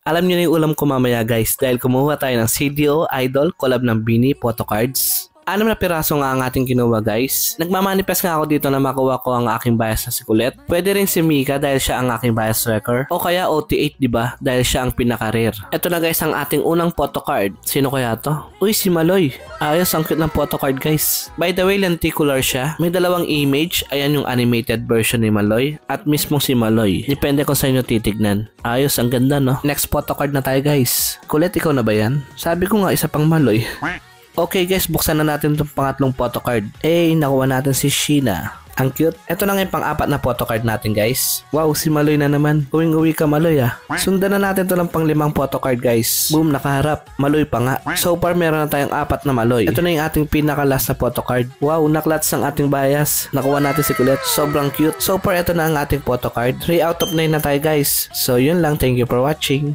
Alam niyo na yung ulam ko mamaya guys dahil kumuha tayo ng CDO Idol collab ng Bini Photo Cards. 6 na piraso nga ang ating kinuha guys. Nagmamanifest nga ako dito na makuha ko ang aking bias na si Colette. Pwede rin si Mika dahil siya ang aking bias wrecker. O kaya OT8 diba dahil siya ang pinaka-rare. Ito na guys ang ating unang photo card. Sino kaya to? Uy, si Maloy. Ayos, ang cute ng photo card guys. By the way, lenticular siya. May dalawang image. Ayan yung animated version ni Maloy. At mismo si Maloy. Depende kung sa inyo titignan. Ayos, ang ganda no? Next photo card na tayo guys. Colette, ikaw na ba yan? Sabi ko nga isa pang Maloy. Okay guys, buksan na natin itong pangatlong photo card. Nakuha natin si Sheena. Ang cute. Ito na nga yung pang-4 na photo card natin guys. Wow, si Maloy na naman. Uwing-uwi ka Maloy ah. Sundan na natin ito ng pang-5 photo card guys. Boom, nakaharap. Maloy pa nga. So far meron na tayong 4 na Maloy. Ito na yung ating pinaka-last na photo card. Wow, naklats ang ating bias. Nakuha natin si Colette. Sobrang cute. So far ito na ang ating photo card. 3 out of 9 na tayo guys. So yun lang. Thank you for watching.